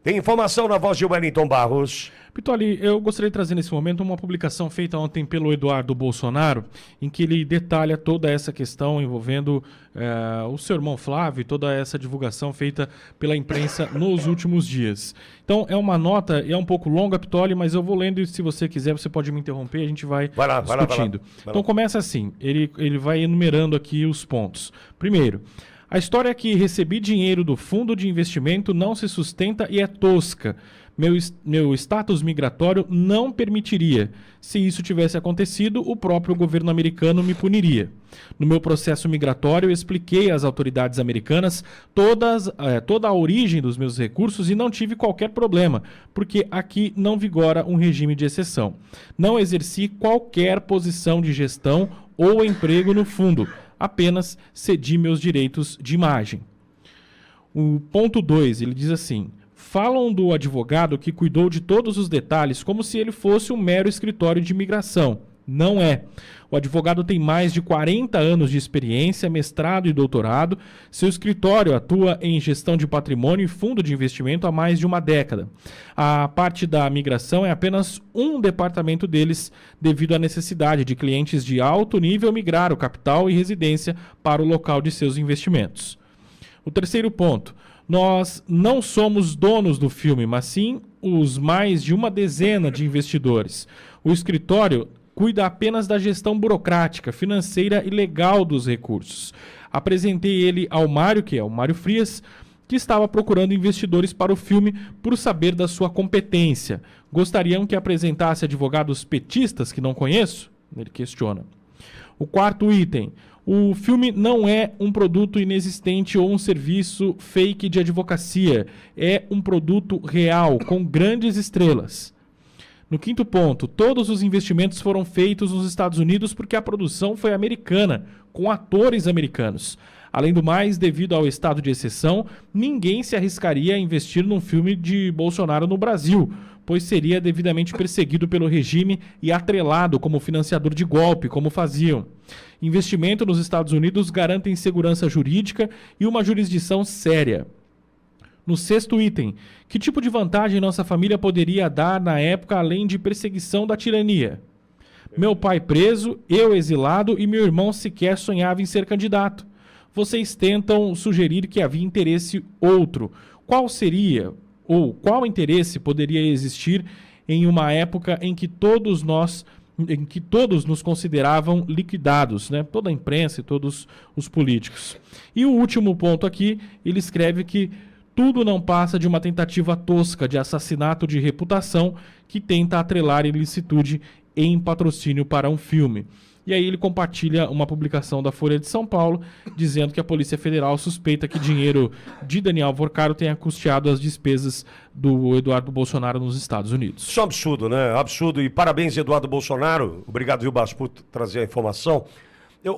Tem informação na voz de Wellington Barros. Pitoli, eu gostaria de trazer nesse momento uma publicação feita ontem pelo Eduardo Bolsonaro, em que ele detalha toda essa questão envolvendo o seu irmão Flávio e toda essa divulgação feita pela imprensa nos últimos dias. Então, é uma nota, é um pouco longa, Pitoli, mas eu vou lendo e se você quiser, você pode me interromper e a gente vai discutindo. Então, começa assim, ele vai enumerando aqui os pontos. Primeiro, a história é que recebi dinheiro do fundo de investimento não se sustenta e é tosca. Meu status migratório não permitiria. Se isso tivesse acontecido, o próprio governo americano me puniria. No meu processo migratório, eu expliquei às autoridades americanas toda a origem dos meus recursos e não tive qualquer problema, porque aqui não vigora um regime de exceção. Não exerci qualquer posição de gestão ou emprego no fundo, apenas cedi meus direitos de imagem. O ponto 2, ele diz assim: falam do advogado que cuidou de todos os detalhes como se ele fosse um mero escritório de imigração. Não é. O advogado tem mais de 40 anos de experiência, mestrado e doutorado. Seu escritório atua em gestão de patrimônio e fundo de investimento há mais de uma década. A parte da migração é apenas um departamento deles, devido à necessidade de clientes de alto nível migrar o capital e residência para o local de seus investimentos. O terceiro ponto: nós não somos donos do filme, mas sim os mais de uma dezena de investidores. O escritório cuida apenas da gestão burocrática, financeira e legal dos recursos. Apresentei ele ao Mário, que é o Mário Frias, que estava procurando investidores para o filme por saber da sua competência. Gostariam que apresentasse advogados petistas que não conheço? Ele questiona. O quarto item: o filme não é um produto inexistente ou um serviço fake de advocacia. É um produto real, com grandes estrelas. No quinto ponto: todos os investimentos foram feitos nos Estados Unidos porque a produção foi americana, com atores americanos. Além do mais, devido ao estado de exceção, ninguém se arriscaria a investir num filme de Bolsonaro no Brasil, pois seria devidamente perseguido pelo regime e atrelado como financiador de golpe, como faziam. Investimento nos Estados Unidos garante segurança jurídica e uma jurisdição séria. No sexto item: que tipo de vantagem nossa família poderia dar na época além de perseguição da tirania? Meu pai preso, eu exilado e meu irmão sequer sonhava em ser candidato. Vocês tentam sugerir que havia interesse outro. Qual seria, ou qual interesse poderia existir em uma época em que todos nos consideravam liquidados, né? Toda a imprensa e todos os políticos. E o último ponto aqui, ele escreve que tudo não passa de uma tentativa tosca de assassinato de reputação que tenta atrelar ilicitude em patrocínio para um filme. E aí ele compartilha uma publicação da Folha de São Paulo, dizendo que a Polícia Federal suspeita que dinheiro de Daniel Vorcaro tenha custeado as despesas do Eduardo Bolsonaro nos Estados Unidos. Isso é um absurdo, né? Absurdo. E parabéns, Eduardo Bolsonaro. Obrigado, viu, Barros, por trazer a informação.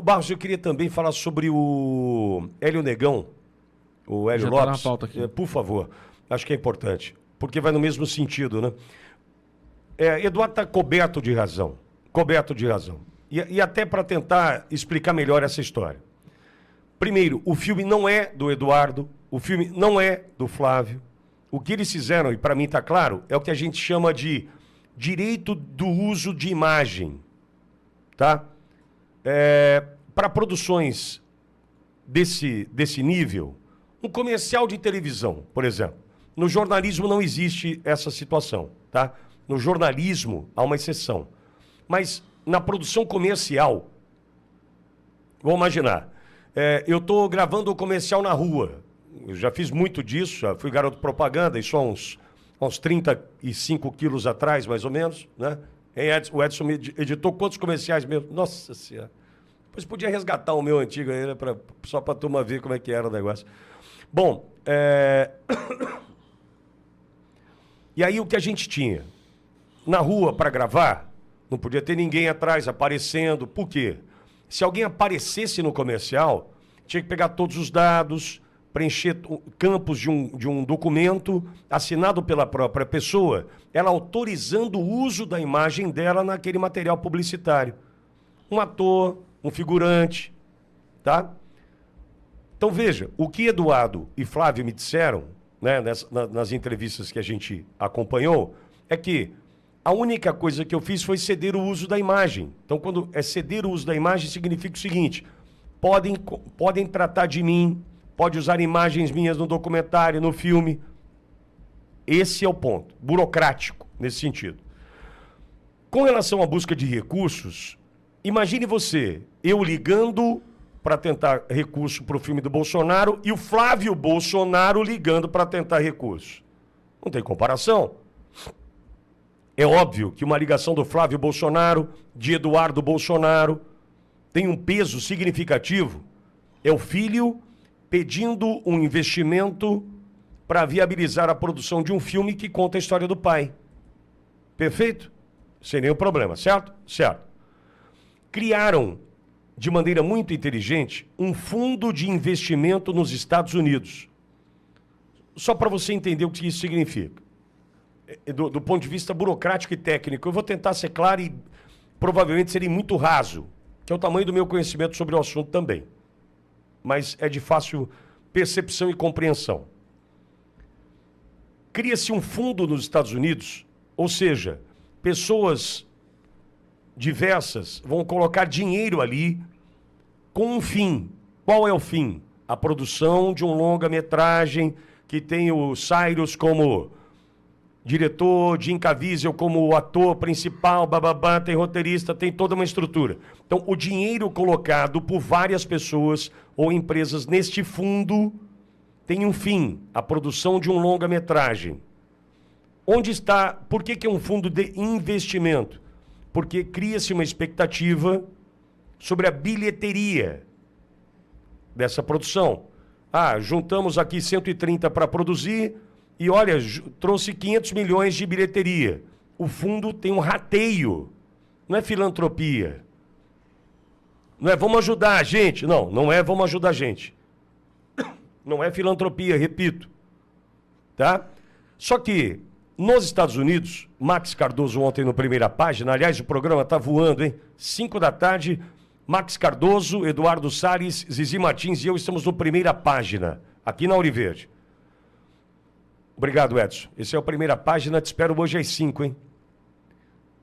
Barros, eu queria também falar sobre o Hélio Negão, o Hélio Lopes. Tá na pauta aqui. Por favor. Acho que é importante, porque vai no mesmo sentido, né? Eduardo está coberto de razão. Coberto de razão. E até para tentar explicar melhor essa história. Primeiro, o filme não é do Eduardo, o filme não é do Flávio. O que eles fizeram, e para mim está claro, é o que a gente chama de direito do uso de imagem. Tá? Para produções desse nível, um comercial de televisão, por exemplo. No jornalismo não existe essa situação. Tá? No jornalismo há uma exceção. Mas na produção comercial, vamos imaginar, eu estou gravando o comercial na rua, eu já fiz muito disso, já fui garoto propaganda, isso há uns 35 quilos atrás, mais ou menos, né? O Edson me editou quantos comerciais mesmo? Nossa Senhora. Depois podia resgatar o meu antigo aí, né, só para a turma ver como é que era o negócio. Bom, e aí o que a gente tinha? Na rua, para gravar, não podia ter ninguém atrás aparecendo. Por quê? Se alguém aparecesse no comercial, tinha que pegar todos os dados, preencher campos de um documento assinado pela própria pessoa, ela autorizando o uso da imagem dela naquele material publicitário. Um ator, um figurante, tá? Então veja, o que Eduardo e Flávio me disseram né, nas entrevistas que a gente acompanhou, é que a única coisa que eu fiz foi ceder o uso da imagem. Então, quando é ceder o uso da imagem, significa o seguinte: podem tratar de mim, pode usar imagens minhas no documentário, no filme. Esse é o ponto, burocrático, nesse sentido. Com relação à busca de recursos, imagine você, eu ligando para tentar recurso para o filme do Bolsonaro e o Flávio Bolsonaro ligando para tentar recurso. Não tem comparação. É óbvio que uma ligação do Flávio Bolsonaro, de Eduardo Bolsonaro, tem um peso significativo. É o filho pedindo um investimento para viabilizar a produção de um filme que conta a história do pai. Perfeito? Sem nenhum problema, certo? Certo. Criaram, de maneira muito inteligente, um fundo de investimento nos Estados Unidos. Só para você entender o que isso significa. Do ponto de vista burocrático e técnico, eu vou tentar ser claro e provavelmente serei muito raso, que é o tamanho do meu conhecimento sobre o assunto também. Mas é de fácil percepção e compreensão. Cria-se um fundo nos Estados Unidos, ou seja, pessoas diversas vão colocar dinheiro ali com um fim. Qual é o fim? A produção de um longa-metragem que tem o Cyrus como diretor, Jim Caviezel como ator principal, bababá, tem roteirista, tem toda uma estrutura. Então, o dinheiro colocado por várias pessoas ou empresas neste fundo tem um fim, a produção de um longa-metragem. Onde está? Por que é um fundo de investimento? Porque cria-se uma expectativa sobre a bilheteria dessa produção. Juntamos aqui 130 para produzir e, olha, trouxe 500 milhões de bilheteria. O fundo tem um rateio, não é filantropia. Não é vamos ajudar a gente. Não, não é vamos ajudar a gente. Não é filantropia, repito. Tá? Só que, nos Estados Unidos, Max Cardoso ontem no Primeira Página, aliás, o programa tá voando, hein? 5 da tarde, Max Cardoso, Eduardo Salles, Zizi Martins e eu estamos no Primeira Página, aqui na Auriverde. Obrigado, Edson. Esse é o Primeira Página, te espero hoje às 5, hein?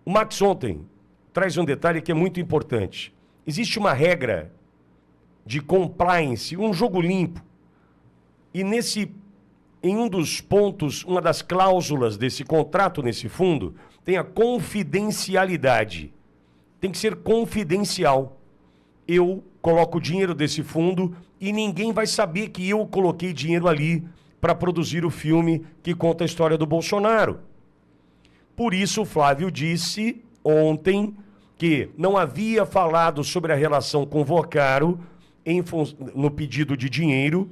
O Max ontem traz um detalhe que é muito importante. Existe uma regra de compliance, um jogo limpo. E em um dos pontos, uma das cláusulas desse contrato, nesse fundo, tem a confidencialidade. Tem que ser confidencial. Eu coloco o dinheiro desse fundo e ninguém vai saber que eu coloquei dinheiro ali para produzir o filme que conta a história do Bolsonaro. Por isso, o Flávio disse ontem que não havia falado sobre a relação com o Vocaro no pedido de dinheiro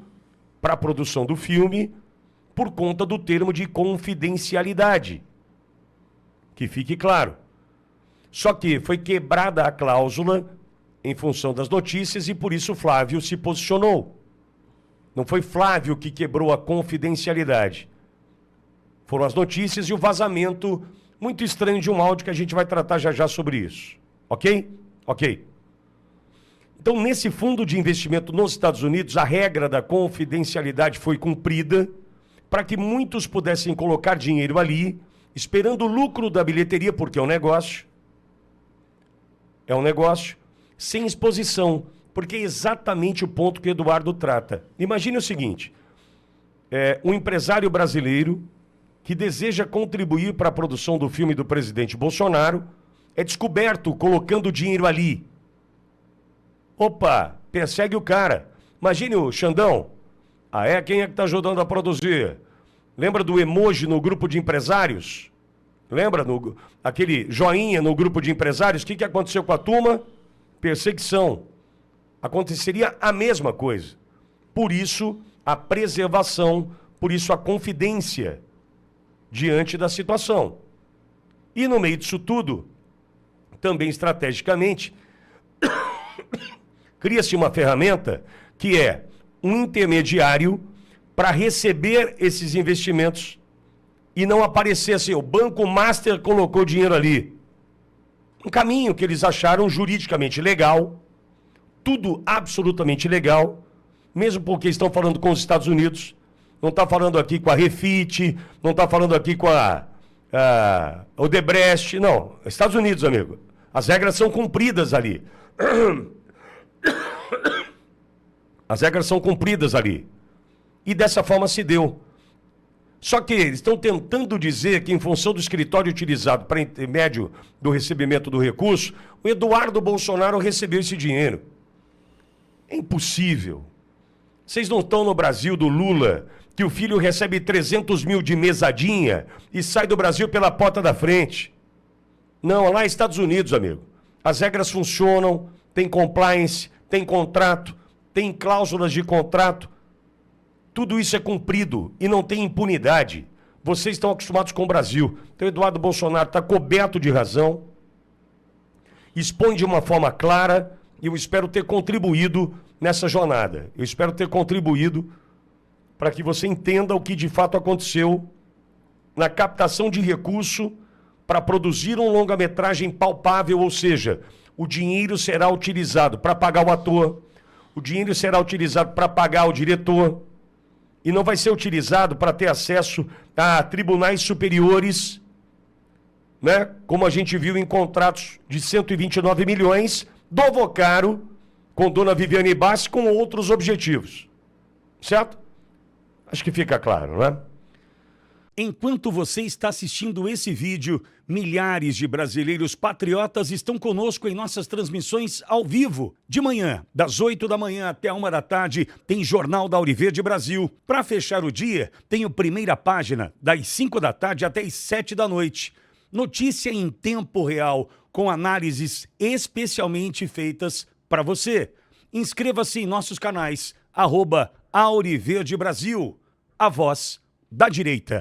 para a produção do filme, por conta do termo de confidencialidade. Que fique claro. Só que foi quebrada a cláusula em função das notícias e por isso Flávio se posicionou. Não foi Flávio que quebrou a confidencialidade. Foram as notícias e o vazamento muito estranho de um áudio que a gente vai tratar já já sobre isso. Ok? Ok. Então, nesse fundo de investimento nos Estados Unidos, a regra da confidencialidade foi cumprida para que muitos pudessem colocar dinheiro ali, esperando o lucro da bilheteria, porque é um negócio. É um negócio sem exposição, porque é exatamente o ponto que o Eduardo trata. Imagine o seguinte, um empresário brasileiro que deseja contribuir para a produção do filme do presidente Bolsonaro é descoberto colocando dinheiro ali. Opa, persegue o cara. Imagine o Xandão. Quem é que está ajudando a produzir? Lembra do emoji no grupo de empresários? Lembra aquele joinha no grupo de empresários? O que aconteceu com a turma? Perseguição. Aconteceria a mesma coisa. Por isso, a preservação, por isso a confidência diante da situação. E no meio disso tudo, também estrategicamente, cria-se uma ferramenta que é um intermediário para receber esses investimentos e não aparecer assim, o Banco Master colocou dinheiro ali. Um caminho que eles acharam juridicamente legal, tudo absolutamente legal, mesmo porque estão falando com os Estados Unidos, não está falando aqui com a Refit, não está falando aqui com a Odebrecht, não. Estados Unidos, amigo. As regras são cumpridas ali. As regras são cumpridas ali. E dessa forma se deu. Só que eles estão tentando dizer que, em função do escritório utilizado para intermédio do recebimento do recurso, o Eduardo Bolsonaro recebeu esse dinheiro. É impossível. Vocês não estão no Brasil do Lula, que o filho recebe 300 mil de mesadinha e sai do Brasil pela porta da frente. Não, lá nos Estados Unidos, amigo. As regras funcionam, tem compliance, tem contrato, tem cláusulas de contrato. Tudo isso é cumprido e não tem impunidade. Vocês estão acostumados com o Brasil. Então, Eduardo Bolsonaro está coberto de razão, expõe de uma forma clara e eu espero ter contribuído nessa jornada. Eu espero ter contribuído para que você entenda o que de fato aconteceu na captação de recurso para produzir um longa-metragem palpável, ou seja, o dinheiro será utilizado para pagar o ator, o dinheiro será utilizado para pagar o diretor, e não vai ser utilizado para ter acesso a tribunais superiores, né? Como a gente viu em contratos de 129 milhões do Vocaro com Dona Viviane Bassi com outros objetivos. Certo? Acho que fica claro, né? Enquanto você está assistindo esse vídeo, milhares de brasileiros patriotas estão conosco em nossas transmissões ao vivo. De manhã, das 8 da manhã até a 1 da tarde, tem Jornal da Auriverde Brasil. Para fechar o dia, tem o Primeira Página, das 5 da tarde até as 7 da noite. Notícia em tempo real, com análises especialmente feitas para você. Inscreva-se em nossos canais, @Auriverde Brasil, a voz da direita.